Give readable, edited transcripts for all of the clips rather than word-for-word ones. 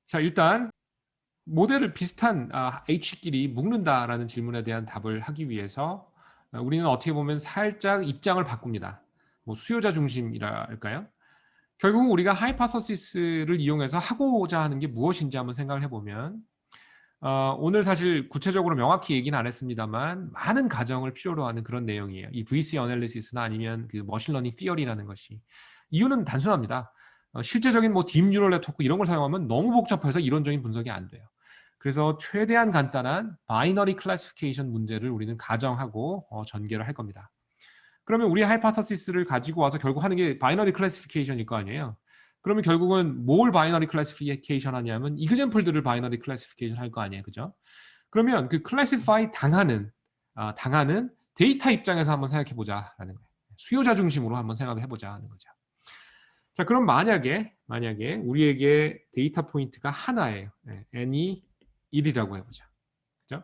자, 일단 모델을 비슷한 H끼리 묶는다라는 질문에 대한 답을 하기 위해서 우리는 어떻게 보면 살짝 입장을 바꿉니다. 뭐 수요자 중심이라 할까요? 결국 우리가 하이파서시스를 이용해서 하고자 하는 게 무엇인지 한번 생각을 해보면 오늘 사실 구체적으로 명확히 얘기는 안 했습니다만 많은 가정을 필요로 하는 그런 내용이에요. 이 VC 어널리시스나 아니면 그 머신러닝 티어리라는 것이. 이유는 단순합니다. 실제적인 뭐 딥뉴럴 네트워크 이런 걸 사용하면 너무 복잡해서 이론적인 분석이 안 돼요. 그래서 최대한 간단한 바이너리 클래시피케이션 문제를 우리는 가정하고 전개를 할 겁니다. 그러면 우리 하이파서시스를 가지고 와서 결국 하는 게 바이너리 클래시피케이션일 거 아니에요. 그러면 결국은 뭘 바이너리 클래시피케이션 하냐면 이그젠플들을 바이너리 클래시피케이션 할 거 아니에요. 그죠? 그러면 그 클래시파이 당하는 데이터 입장에서 한번 생각해 보자라는 거예요. 수요자 중심으로 한번 생각을 해 보자 하는 거죠. 자, 그럼 만약에 우리에게 데이터 포인트가 하나예요. n이 1이라고 해 보자. 그죠?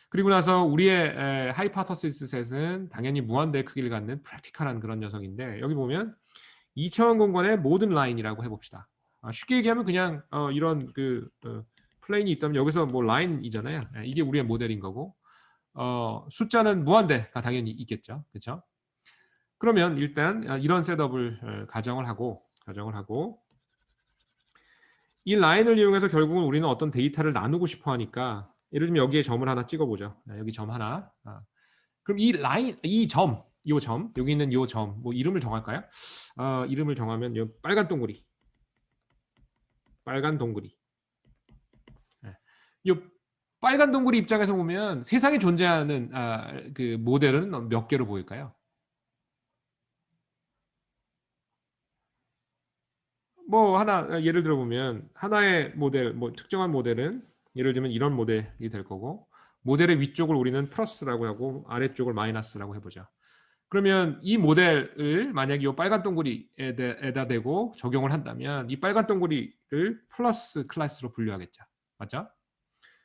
그리고 나서 우리의 하이파서시스 셋은 당연히 무한대의 크기를 갖는 프랙티컬한 그런 녀석인데 여기 보면 2차원 공간의 모든 라인이라고 해봅시다. 쉽게 얘기하면 그냥 이런 그 플레인이 있다면 여기서 뭐 라인이잖아요. 이게 우리의 모델인 거고 숫자는 무한대가 당연히 있겠죠. 그렇죠? 그러면 일단 이런 셋업을 가정을 하고 이 라인을 이용해서 결국은 우리는 어떤 데이터를 나누고 싶어 하니까 예를 들면 여기에 점을 하나 찍어보죠. 여기 점 하나. 그럼 이 라인, 요 점, 여기 있는 요 점, 뭐 이름을 정할까요? 이름을 정하면 요 빨간 동그리. 예. 요 빨간 동그리 입장에서 보면 세상에 존재하는 그 모델은 몇 개로 보일까요? 뭐 하나 예를 들어 보면 하나의 모델, 뭐 특정한 모델은 예를 들면 이런 모델이 될 거고 모델의 위쪽을 우리는 플러스라고 하고 아래쪽을 마이너스라고 해보자. 그러면 이 모델을 만약에 이 빨간 동그리에다 대고 적용을 한다면 이 빨간 동그리를 플러스 클래스로 분류하겠죠. 맞죠?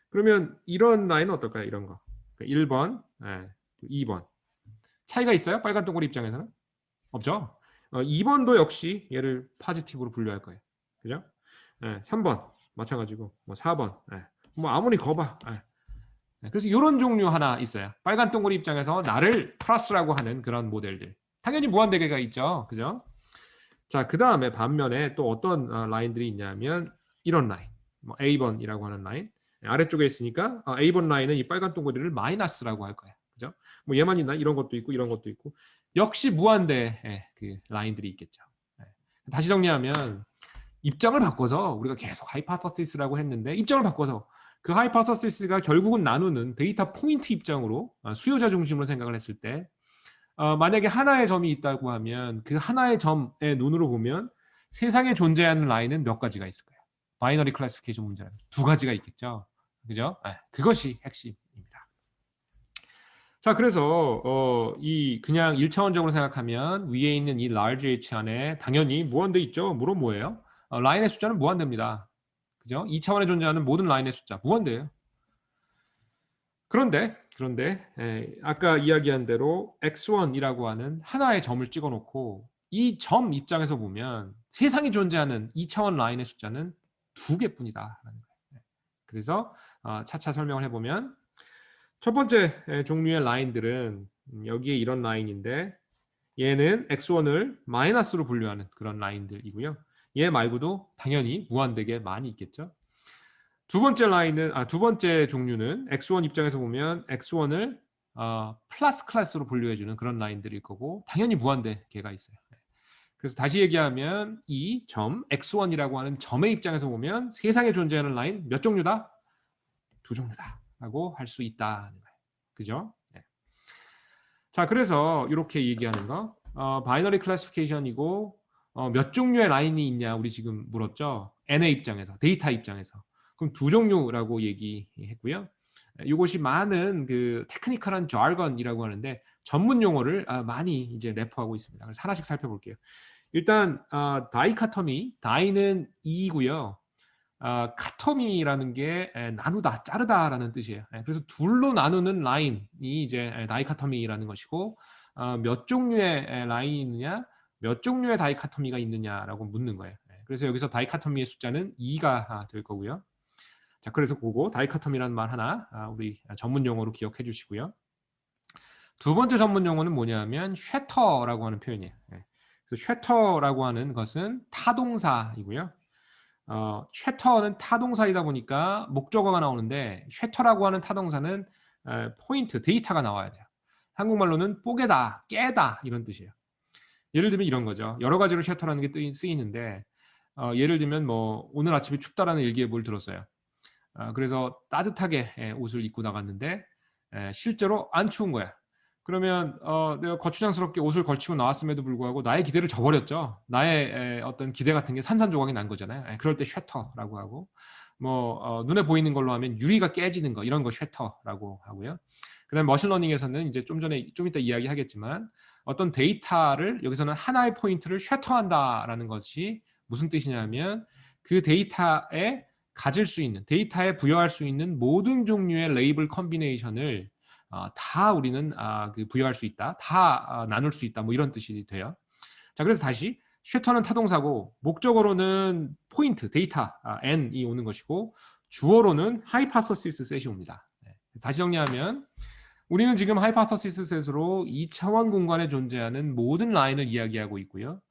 그러면 이런 라인은 어떨까요? 이런 거. 1번, 2번. 차이가 있어요? 빨간 동그리 입장에서는? 없죠? 2번도 역시 얘를 파지티브로 분류할 거예요. 그죠? 3번 마찬가지고 뭐 4번 뭐 아무리 거봐. 그래서 이런 종류 하나 있어요. 빨간 동그리 입장에서 나를 플러스라고 하는 그런 모델들. 당연히 무한대개가 있죠. 그죠? 자, 그 다음에 반면에 또 어떤 라인들이 있냐면 이런 라인. 뭐 A번이라고 하는 라인. 아래쪽에 있으니까 A번 라인은 이 빨간 동그리를 마이너스라고 할 거예요. 그죠? 뭐 얘만 있나? 이런 것도 있고 이런 것도 있고. 역시 무한대의 그 라인들이 있겠죠. 다시 정리하면 입장을 바꿔서 우리가 계속 하이파서시스라고 했는데 입장을 바꿔서 그 하이파서시스가 결국은 나누는 데이터 포인트 입장으로 수요자 중심으로 생각을 했을 때 만약에 하나의 점이 있다고 하면 그 하나의 점의 눈으로 보면 세상에 존재하는 라인은 몇 가지가 있을까요? 바이너리 클래시피케이션 문제는 두 가지가 있겠죠. 그죠? 그것이 핵심입니다. 자, 그래서 이 그냥 1차원적으로 생각하면 위에 있는 이 large h 안에 당연히 무한대 있죠. 물론 뭐예요? 라인의 숫자는 무한대입니다. 그죠? 2차원에 존재하는 모든 라인의 숫자 무한대예요. 그런데 아까 이야기한 대로 x1이라고 하는 하나의 점을 찍어놓고 이 점 입장에서 보면 세상에 존재하는 2차원 라인의 숫자는 두 개뿐이다. 그래서 차차 설명을 해보면 첫 번째 종류의 라인들은 여기에 이런 라인인데 얘는 x1을 마이너스로 분류하는 그런 라인들이고요. 얘 말고도 당연히 무한대게 많이 있겠죠. 두 번째 종류는 x1 입장에서 보면 x1을 플러스 클래스로 분류해주는 그런 라인들일 거고 당연히 무한대개가 있어요. 그래서 다시 얘기하면 이 점 x1이라고 하는 점의 입장에서 보면 세상에 존재하는 라인 몇 종류다? 두 종류다라고 할 수 있다는 거예요. 그죠? 네. 자, 그래서 이렇게 얘기하는 거 바이너리 클래시피케이션이고 몇 종류의 라인이 있냐 우리 지금 물었죠. n의 입장에서 데이터 입장에서 그럼 두 종류라고 얘기했고요. 이것이 많은 그 테크니컬한 자르건이라고 하는데 전문 용어를 많이 이제 내포하고 있습니다. 그래서 하나씩 살펴볼게요. 일단 다이카토미, 다이는 2이고요. 카토미라는 게 나누다, 자르다라는 뜻이에요. 그래서 둘로 나누는 라인이 이제 다이카토미라는 것이고 몇 종류의 라인이 있느냐, 몇 종류의 다이카토미가 있느냐라고 묻는 거예요. 그래서 여기서 다이카토미의 숫자는 2가 될 거고요. 자, 그래서 그거 다이카토미라는 말 하나 우리 전문 용어로 기억해 주시고요. 두 번째 전문 용어는 뭐냐면 쉐터라고 하는 표현이에요. 그래서 쉐터라고 하는 것은 타동사이고요. 쉐터는 타동사이다 보니까 목적어가 나오는데 쉐터라고 하는 타동사는 포인트, 데이터가 나와야 돼요. 한국말로는 뽀개다, 깨다 이런 뜻이에요. 예를 들면 이런 거죠. 여러 가지로 쉐터라는 게 쓰이는데 예를 들면 뭐 오늘 아침에 춥다라는 일기예보를 들었어요. 그래서 따뜻하게 옷을 입고 나갔는데 실제로 안 추운 거야. 그러면 내가 거추장스럽게 옷을 걸치고 나왔음에도 불구하고 나의 기대를 저버렸죠. 나의 어떤 기대 같은 게 산산조각이 난 거잖아요. 그럴 때 쉐터라고 하고 뭐 눈에 보이는 걸로 하면 유리가 깨지는 거 이런 거 쉐터라고 하고요. 그다음에 머신러닝에서는 이제 좀 이따 이야기하겠지만 어떤 데이터를 여기서는 하나의 포인트를 쉐터한다라는 것이 무슨 뜻이냐면 그 데이터에 가질 수 있는 데이터에 부여할 수 있는 모든 종류의 레이블 컨비네이션을 다 우리는 부여할 수 있다, 다 나눌 수 있다, 뭐 이런 뜻이 돼요. 자, 그래서 다시 쉐터는 타동사고 목적어로는 포인트, 데이터 n이 오는 것이고 주어로는 하이파서시스 셋이 옵니다. 다시 정리하면 우리는 지금 하이파서시스 셋으로 2차원 공간에 존재하는 모든 라인을 이야기하고 있고요.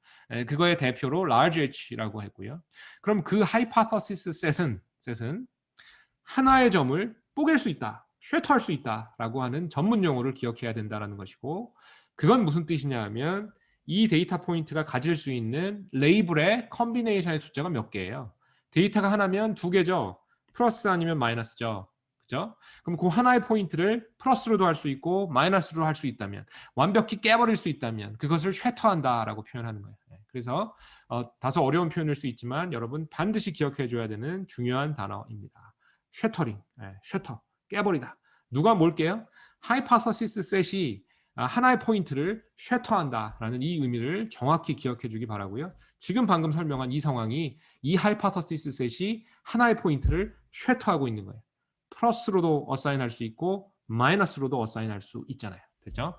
그거의 대표로 large h라고 했고요. 그럼 그 하이파서시스 셋은 하나의 점을 뽀갤 수 있다, 쉐터할 수 있다라고 하는 전문 용어를 기억해야 된다는 것이고 그건 무슨 뜻이냐 하면 이 데이터 포인트가 가질 수 있는 레이블의 컨비네이션의 숫자가 몇 개예요. 데이터가 하나면 두 개죠. 플러스 아니면 마이너스죠. 그죠? 그럼 그 하나의 포인트를 플러스로도 할 수 있고 마이너스로 할 수 있다면 완벽히 깨버릴 수 있다면 그것을 쉐터한다라고 표현하는 거예요. 그래서 다소 어려운 표현일 수 있지만 여러분 반드시 기억해 줘야 되는 중요한 단어입니다. 쉐터링, 쉐터, 깨버리다. 누가 뭘 깨요? 하이파서시스 셋이 하나의 포인트를 쉐터한다라는 이 의미를 정확히 기억해 주기 바라고요. 지금 방금 설명한 이 상황이 이 하이파서시스 셋이 하나의 포인트를 쉐터하고 있는 거예요. 플러스로도 어사인할 수 있고 마이너스로도 어사인할 수 있잖아요. 됐죠?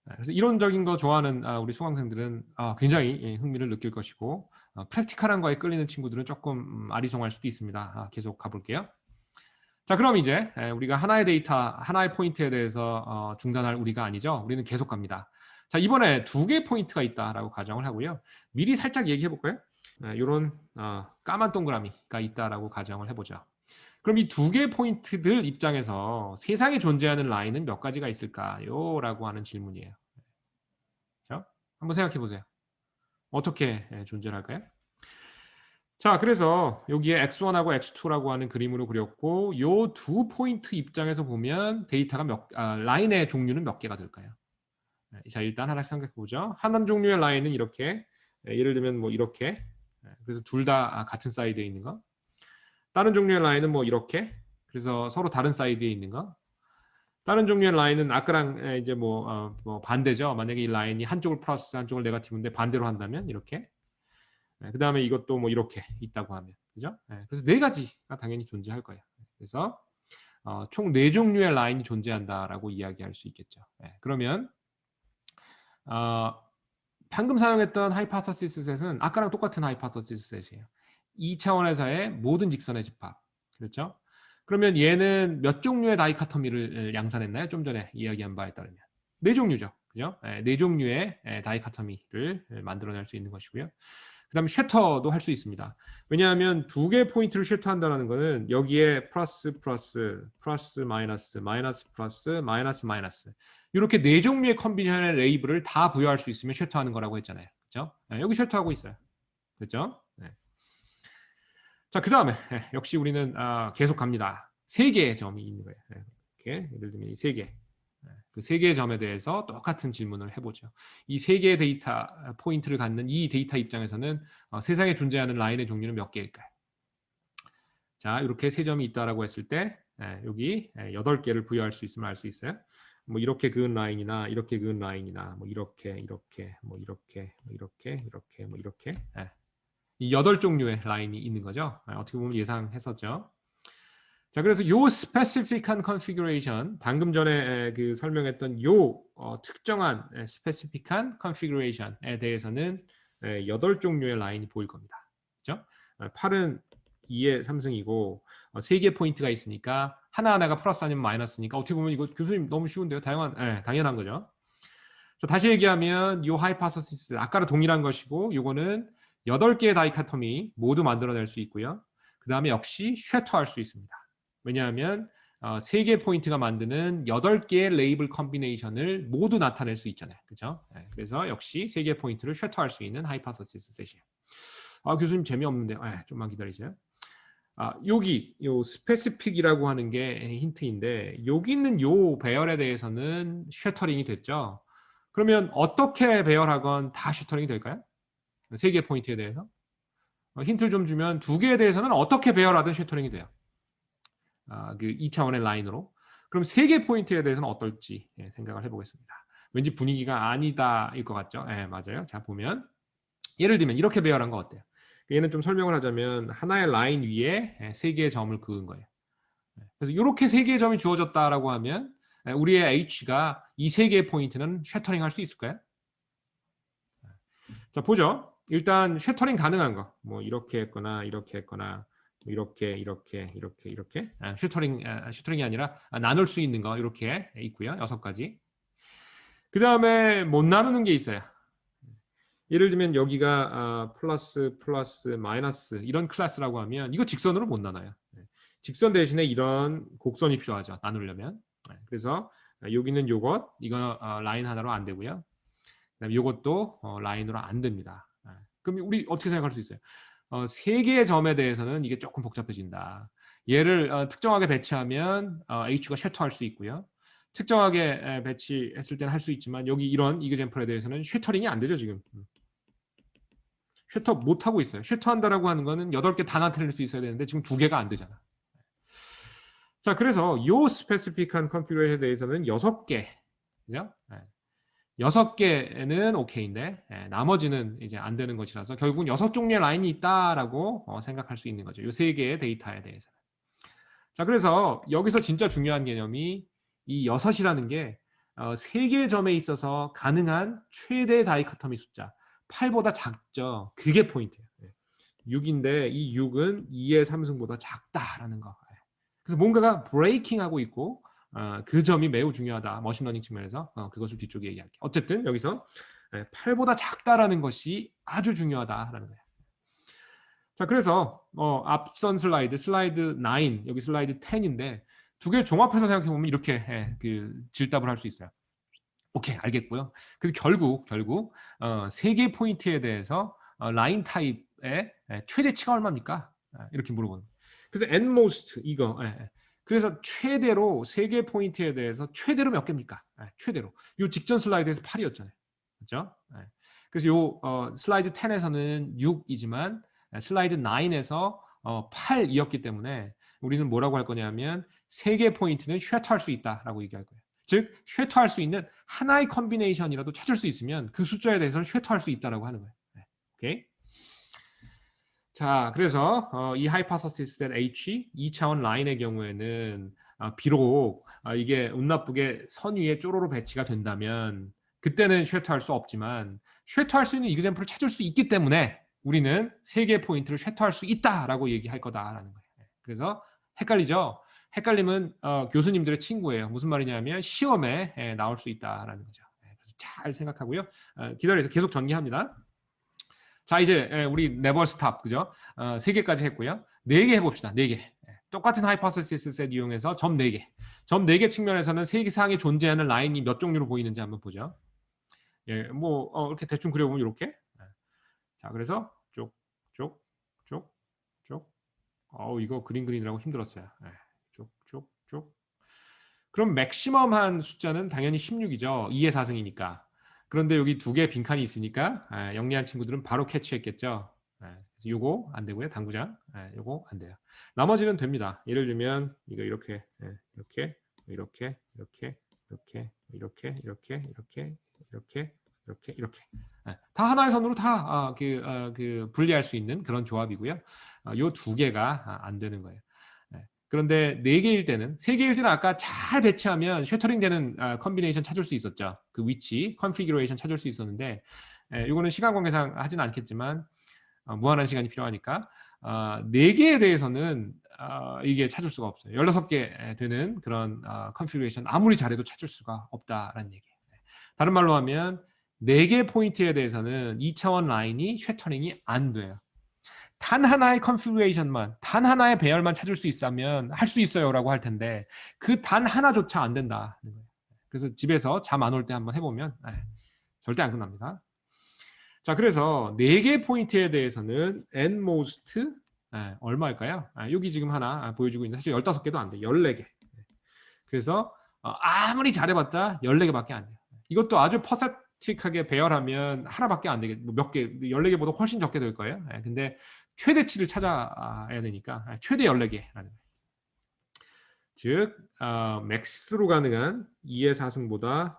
그래서 이론적인 거 좋아하는 우리 수강생들은 굉장히 흥미를 느낄 것이고 프랙티컬한 거에 끌리는 친구들은 조금 아리송할 수도 있습니다. 계속 가볼게요. 자, 그럼 이제 우리가 하나의 데이터, 하나의 포인트에 대해서 중단할 우리가 아니죠. 우리는 계속 갑니다. 자, 이번에 두 개의 포인트가 있다라고 가정을 하고요. 미리 살짝 얘기해 볼까요? 이런 까만 동그라미가 있다라고 가정을 해보죠. 그럼 이 두 개의 포인트들 입장에서 세상에 존재하는 라인은 몇 가지가 있을까요? 라고 하는 질문이에요. 그렇죠? 한번 생각해 보세요. 어떻게 존재할까요? 자, 그래서 여기에 x1하고 x2라고 하는 그림으로 그렸고 요 두 포인트 입장에서 보면 데이터가 라인의 종류는 몇 개가 될까요? 자, 일단 하나씩 생각해 보죠. 한 종류의 라인은 이렇게 예를 들면 뭐 이렇게 그래서 둘 다 같은 사이드에 있는 거. 다른 종류의 라인은 뭐 이렇게 그래서 서로 다른 사이드에 있는 거. 다른 종류의 라인은 아까랑 이제 뭐 반대죠. 만약에 이 라인이 한쪽을 플러스 한쪽을 네거티브인데 반대로 한다면 이렇게. 그 다음에 이것도 뭐 이렇게 있다고 하면 그죠? 그래서 네 가지가 당연히 존재할 거예요. 그래서 총 네 종류의 라인이 존재한다라고 이야기할 수 있겠죠. 그러면 방금 사용했던 하이파서시스 셋은 아까랑 똑같은 하이파서시스 셋이에요. 2차원에서의 모든 직선의 집합. 그렇죠? 그러면 얘는 몇 종류의 다이카토미를 양산했나요? 좀 전에 이야기한 바에 따르면 네 종류죠. 그죠? 네 종류의 다이카토미를 만들어낼 수 있는 것이고요. 그 다음에 쉐터도 할 수 있습니다. 왜냐하면 두 개의 포인트를 쉐터한다는 것은 여기에 플러스 플러스 플러스 마이너스 마이너스 플러스 마이너스 마이너스 이렇게 네 종류의 컨비네이션의 레이블을 다 부여할 수 있으면 쉐터하는 거라고 했잖아요. 그렇죠? 여기 쉐터하고 있어요. 됐죠? 자, 그 다음에 역시 우리는 계속 갑니다. 세 개의 점이 있는 거예요. 이렇게 예를 들면 이 세 개. 그 세 개의 점에 대해서 똑같은 질문을 해보죠. 이 세 개의 데이터 포인트를 갖는 이 데이터 입장에서는 세상에 존재하는 라인의 종류는 몇 개일까요? 자, 이렇게 세 점이 있다라고 했을 때 여기 8개를 부여할 수 있으면 알 수 있어요. 뭐 이렇게 그은 라인이나 이렇게 그은 라인이나 뭐 이렇게 뭐 이렇게 뭐 이렇게 이 8종류의 라인이 있는 거죠. 어떻게 보면 예상했었죠. 자, 그래서 요 스페시픽한 컨피그레이션 방금 전에 그 설명했던 요 특정한 스페시픽한 컨피그레이션에 대해서는 8종류의 라인이 보일 겁니다. 그죠? 8은 2의 3승이고 3개 포인트가 있으니까 하나하나가 플러스 아니면 마이너스니까 어떻게 보면 이거 교수님 너무 쉬운데요. 당연한 거죠. 자, 다시 얘기하면 이 하이파서시스 아까랑 동일한 것이고 이거는 8개의 다이카토미 모두 만들어낼 수 있고요. 그 다음에 역시 쉐터할 수 있습니다. 왜냐하면 3개 포인트가 만드는 8개의 레이블 컴비네이션을 모두 나타낼 수 있잖아요. 그죠? 그래서 역시 3개 포인트를 쉐터할 수 있는 하이파서시스 셋이에요. 교수님 재미없는데 좀만 기다리세요. 여기 요 스페시픽이라고 하는 게 힌트인데 여기 있는 요 배열에 대해서는 쉐터링이 됐죠. 그러면 어떻게 배열하건 다 쉐터링이 될까요? 3개 포인트에 대해서 힌트를 좀 주면 2개에 대해서는 어떻게 배열하든 쉐터링이 돼요. 그 2차원의 라인으로. 그럼 3개 포인트에 대해서는 어떨지 생각을 해보겠습니다. 왠지 분위기가 아니다일 것 같죠? 맞아요. 자, 보면 예를 들면 이렇게 배열한 거 어때요? 얘는 좀 설명을 하자면 하나의 라인 위에 3개의 점을 그은 거예요. 그래서 이렇게 3개의 점이 주어졌다라고 하면 우리의 H가 이 3개의 포인트는 쉐터링 할 수 있을까요? 자, 보죠. 일단 쉐터링 가능한 거. 뭐 이렇게 했거나 이렇게 했거나 이렇게 쉐터링이 아니라 나눌 수 있는 거 이렇게 있고요. 6가지. 그 다음에 못 나누는 게 있어요. 예를 들면 여기가 플러스 마이너스 이런 클래스라고 하면 이거 직선으로 못 나눠요. 직선 대신에 이런 곡선이 필요하죠. 나누려면. 그래서 여기는 요것 이거 라인 하나로 안 되고요. 그다음에 요것도 라인으로 안 됩니다. 그럼 우리 어떻게 생각할 수 있어요? 3개의 점에 대해서는 이게 조금 복잡해진다. 얘를 특정하게 배치하면 H가 쉐터할 수 있고요. 특정하게 배치했을 때는 할 수 있지만 여기 이런 이그젠플에 대해서는 쉐터링이 안 되죠 지금. 쉐터 못 하고 있어요. 쉐터한다라고 하는 거는 8개 다 나타낼 수 있어야 되는데 지금 2개가 안 되잖아. 자, 그래서 요 스페시픽한 컨피그레이션에 대해서는 6개, 그죠? 6개는 오케이인데 나머지는 이제 안 되는 것이라서 결국은 6종류의 라인이 있다라고 생각할 수 있는 거죠. 요 3개의 데이터에 대해서는. 자, 그래서 여기서 진짜 중요한 개념이 이 6이라는 게 3개의 점에 있어서 가능한 최대 다이코토미 숫자 8보다 작죠. 그게 포인트예요. 6인데 이 6은 2의 3승보다 작다라는 거. 그래서 뭔가가 브레이킹하고 있고 그 점이 매우 중요하다. 머신러닝 측면에서 그것을 뒤쪽에 얘기할게요. 어쨌든 여기서 8보다 작다라는 것이 아주 중요하다라는 거예요. 자, 그래서 앞선 슬라이드 9, 여기 슬라이드 10인데 두 개를 종합해서 생각해 보면 이렇게 그 질답을 할 수 있어요. 오케이, 알겠고요. 그래서 결국 3개 포인트에 대해서 라인 타입의 최대치가 얼마입니까? 이렇게 물어보는 거예요. 그래서 atmost 이거. 그래서 최대로 3개 포인트에 대해서 최대로 몇 개입니까? 최대로. 요 직전 슬라이드에서 8이었잖아요. 그렇죠? 그래서 요 슬라이드 10에서는 6이지만 슬라이드 9에서 8이었기 때문에 우리는 뭐라고 할 거냐면 3개 포인트는 쉐터할 수 있다라고 얘기할 거예요. 즉 쉐터할 수 있는 하나의 컨비네이션이라도 찾을 수 있으면 그 숫자에 대해서는 쉐터할 수 있다라고 하는 거예요. 오케이. 자, 그래서 이 하이파서시스 셋 H 2차원 라인의 경우에는 비록 이게 운 나쁘게 선 위에 쪼로로 배치가 된다면 그때는 쉐터할 수 없지만 쉐터할 수 있는 이그젠플을 찾을 수 있기 때문에 우리는 3개 포인트를 쉐터할 수 있다라고 얘기할 거다라는 거예요. 그래서 헷갈리죠? 헷갈림은 교수님들의 친구예요. 무슨 말이냐면 시험에 나올 수 있다라는 거죠. 그래서 잘 생각하고요. 기다려서 계속 전개합니다. 자, 이제 우리 never stop, 그죠? 3개까지 했고요. 4개 해봅시다. 4개. 똑같은 하이퍼서시스 셋 이용해서 점 4개. 점 4개 측면에서는 세계상에 존재하는 라인이 몇 종류로 보이는지 한번 보죠. 예, 뭐 이렇게 대충 그려보면 이렇게. 자, 그래서 쭉. 이거 그리느라고 힘들었어요. 쭉. 그럼 맥시멈한 숫자는 당연히 16이죠. 2의 4승이니까. 그런데 여기 2개 빈칸이 있으니까 영리한 친구들은 바로 캐치했겠죠. 그래서 요거 안 되고요. 당구장. 요거 안 돼요. 나머지는 됩니다. 예를 들면 이거 이렇게 다 하나의 선으로 다 분리할 수 있는 그런 조합이고요. 요 2개가 안 되는 거예요. 그런데 4개일 때는 3개일 때는 아까 잘 배치하면 쉐터링 되는 컨비네이션 찾을 수 있었죠. 그 위치, 컨피규레이션 찾을 수 있었는데 이거는 시간 관계상 하지는 않겠지만 무한한 시간이 필요하니까 4개에 대해서는 이게 찾을 수가 없어요. 16개 되는 그런 컨피그레이션 아무리 잘해도 찾을 수가 없다라는 얘기예요. 다른 말로 하면 4개 포인트에 대해서는 2차원 라인이 쉐터링이 안 돼요. 단 하나의 컨피그레이션만, 단 하나의 배열만 찾을 수 있다면 할 수 있어요라고 할 텐데 그 단 하나조차 안 된다. 그래서 집에서 잠 안 올 때 한번 해보면 절대 안 끝납니다. 자, 그래서 4개 포인트에 대해서는 nmost 얼마일까요? 여기 지금 하나 보여주고 있는데 사실 15개도 안 돼. 14개. 그래서 아무리 잘해봤자 14개밖에 안 돼요. 이것도 아주 퍼센틱하게 배열하면 하나밖에 안 되겠, 몇 개, 14개보다 훨씬 적게 될 거예요. 근데 최대치를 찾아야 되니까 최대 14개라는 거예요. 즉 맥스로 가능한 2의 4승보다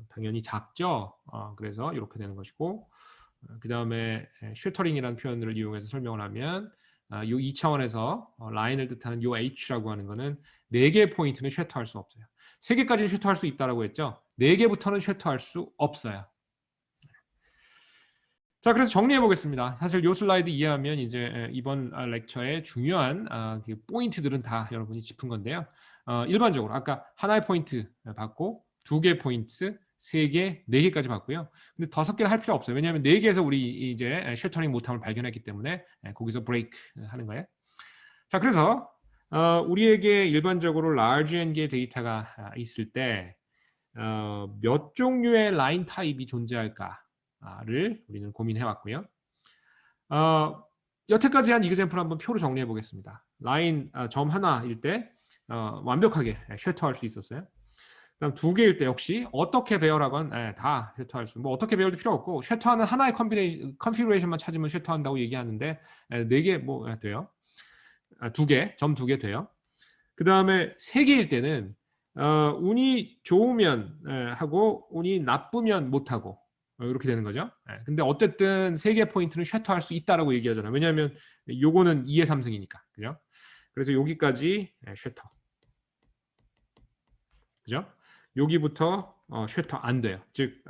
당연히 작죠. 그래서 이렇게 되는 것이고 그 다음에 쉐터링이라는 표현을 이용해서 설명을 하면 이 2차원에서 라인을 뜻하는 요 H라고 하는 거는 4개 포인트는 쉐터할 수 없어요. 3개까지는 쉐터할 수 있다고 했죠. 4개부터는 쉐터할 수 없어요. 자, 그래서 정리해 보겠습니다. 사실 요 슬라이드 이해하면 이제 이번 렉처의 중요한 포인트들은 다 여러분이 짚은 건데요. 일반적으로 아까 하나의 포인트 받고 2개 포인트, 3개, 4개까지 봤고요. 근데 5개를 할 필요 없어요. 왜냐하면 4개에서 우리 이제 쉐터링 못함을 발견했기 때문에 거기서 브레이크 하는 거예요. 자, 그래서 우리에게 일반적으로 large n개의 데이터가 있을 때 몇 종류의 라인 타입이 존재할까를 우리는 고민해 왔고요. 여태까지 한 이그샘플 한번 표로 정리해 보겠습니다. 라인 점 하나일 때 완벽하게 쉐터할 수 있었어요. 그다음 2개일 때 역시 어떻게 배열하건 다 쉐터할 수. 뭐 어떻게 배열도 필요 없고 쉐터하는 하나의 컨피그레이션만 찾으면 쉐터한다고 얘기하는데 4개 뭐 돼요. 2개, 점 2개 돼요. 그 다음에 3개일 때는 운이 좋으면 하고 운이 나쁘면 못하고 이렇게 되는 거죠. 근데 어쨌든 3개 포인트는 쉐터할 수 있다라고 얘기하잖아요. 왜냐하면 요거는 2의 3승이니까. 그죠? 그래서 여기까지 쉐터. 그죠? 여기부터 쉐터 안 돼요. 즉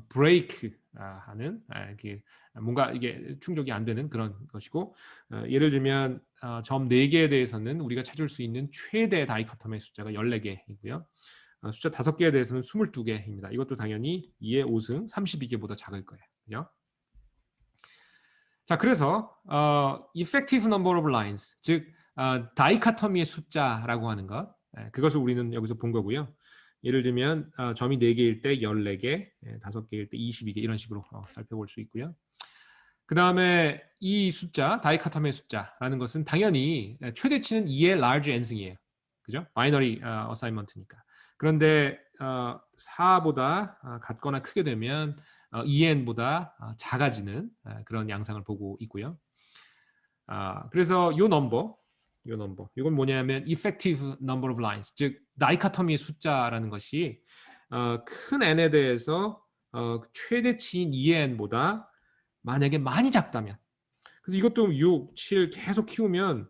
브레이크 하는 뭔가 이게 충족이 안 되는 그런 것이고 예를 들면 점 4개에 대해서는 우리가 찾을 수 있는 최대 다이커텀의 숫자가 14개이고요. 숫자 5개에 대해서는 22개입니다. 이것도 당연히 2의 5승 32개보다 작을 거예요. 그죠? 자, 그래서 effective number of lines, 즉 다이카토미의 숫자라고 하는 것, 그것을 우리는 여기서 본 거고요. 예를 들면 점이 4개일 때 14개, 5개일 때 22개 이런 식으로 살펴볼 수 있고요. 그 다음에 이 숫자, 다이카토미의 숫자라는 것은 당연히 최대치는 2의 large n승이에요. 그죠? 바이너리 어사인먼트니까. 그런데 4보다 같거나 크게 되면 2n보다 작아지는 그런 양상을 보고 있고요. 그래서 요 넘버, 이건 뭐냐면 effective number of lines, 즉 다이카토미의 숫자라는 것이 큰 n에 대해서 최대치인 2n보다 만약에 많이 작다면, 그래서 이것도 6, 7 계속 키우면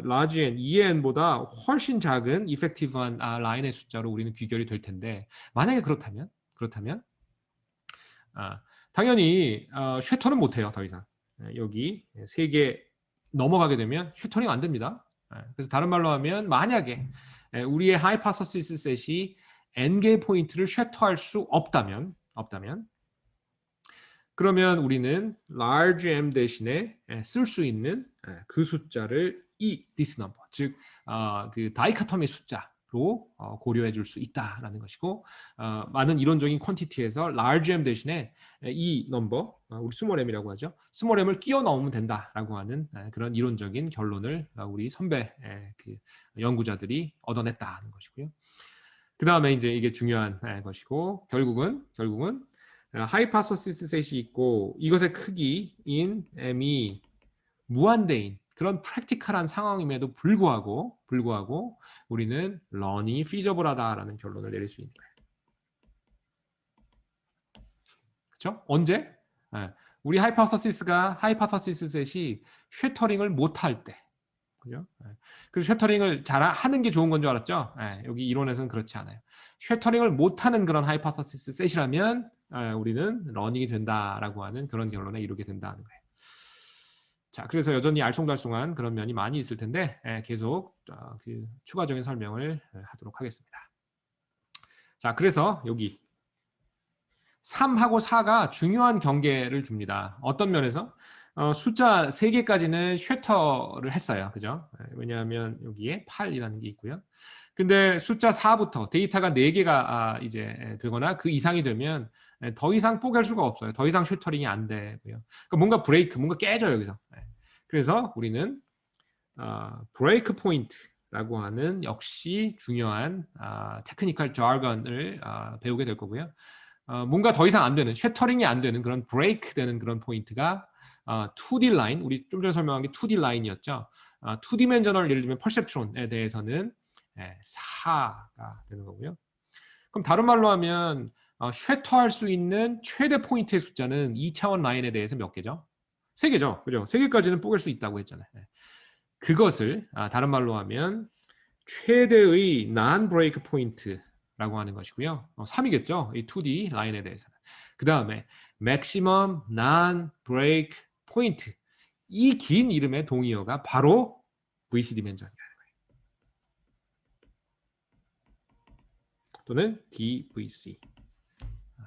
large n, 2n보다 훨씬 작은 effective한 라인의 숫자로 우리는 귀결이 될 텐데 만약에 그렇다면 당연히 쉐터는 못해요. 더 이상 여기 3개 넘어가게 되면 쉐터링 안 됩니다. 그래서 다른 말로 하면 만약에 우리의 하이파서시스 셋이 n개 포인트를 쉐터할 수 없다면 그러면 우리는 large m 대신에 쓸 수 있는 그 숫자를 this number, 즉 그 다이카토미 숫자로 고려해 줄 수 있다라는 것이고 많은 이론적인 퀀티티에서 large m 대신에 이 number, 우리 small m이라고 하죠. small m을 끼워 넣으면 된다라고 하는 그런 이론적인 결론을 우리 선배 그 연구자들이 얻어냈다는 것이고요. 그 다음에 이제 이게 중요한 것이고 결국은 하이파서시스 셋이 있고 이것의 크기인 m이 무한대인 그런 프랙티컬한 상황임에도 불구하고 우리는 러닝이 feasible하다라는 결론을 내릴 수 있는 거예요. 그렇죠? 언제? 우리 하이파서시스 셋이 쉐터링을 못할 때. 그죠? 그래서 쉐터링을 잘 하는 게 좋은 건 줄 알았죠? 여기 이론에서는 그렇지 않아요. 쉐터링을 못하는 그런 하이파서시스 셋이라면 우리는 러닝이 된다라고 하는 그런 결론에 이르게 된다는 거예요. 자, 그래서 여전히 알쏭달쏭한 그런 면이 많이 있을 텐데 계속 그 추가적인 설명을 하도록 하겠습니다. 자, 그래서 여기 3하고 4가 중요한 경계를 줍니다. 어떤 면에서? 숫자 3개까지는 쉐터를 했어요. 그죠? 왜냐하면 여기에 8이라는 게 있고요. 근데 숫자 4부터 데이터가 4개가 이제 되거나 그 이상이 되면 더 이상 뽀갤 수가 없어요. 더 이상 쉐터링이 안 되고요. 그러니까 뭔가 브레이크, 뭔가 깨져요. 여기서. 그래서 우리는 브레이크 포인트라고 하는 역시 중요한 테크니컬 자건을 배우게 될 거고요. 뭔가 더 이상 안 되는, 쉐터링이 안 되는 그런 브레이크 되는 그런 포인트가 2D 라인, 우리 좀 전에 설명한 게 2D 라인이었죠. 2디멘셔널 예를 들면 퍼셉트론에 대해서는 4가 되는 거고요. 그럼 다른 말로 하면 쉐터할 수 있는 최대 포인트의 숫자는 2차원 라인에 대해서 몇 개죠? 3개죠. 그죠? 3개까지는 뽀갤 수 있다고 했잖아요. 그것을 다른 말로 하면 최대의 non break point라고 하는 것이고요. 3이겠죠. 이 2D 라인에 대해서는. 그 다음에 maximum non break point. 이 긴 이름의 동의어가 바로 VC 디멘전이라는 거예요. 또는 DVC.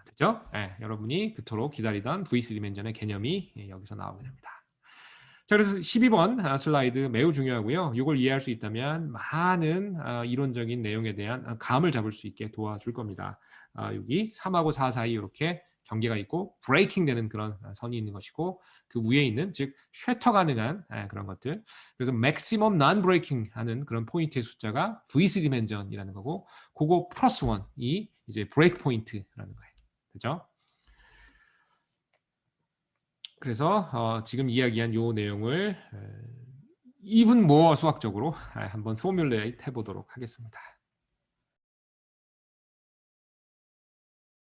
되죠? 여러분이 그토록 기다리던 VC 디멘전의 개념이 여기서 나오게 됩니다. 자, 그래서 12번 슬라이드 매우 중요하고요. 이걸 이해할 수 있다면 많은 이론적인 내용에 대한 감을 잡을 수 있게 도와줄 겁니다. 여기 3하고 4 사이 이렇게 경계가 있고 브레이킹 되는 그런 선이 있는 것이고 그 위에 있는 즉 쉐터 가능한 그런 것들. 그래서 maximum non breaking 하는 그런 포인트의 숫자가 VC 디멘전이라는 거고 그거 플러스 1이 이제 브레이크 포인트라는 거예요. 그죠? 그래서 지금 이야기한 요 내용을 even more 수학적으로 한번 포뮬레이트 해보도록 하겠습니다.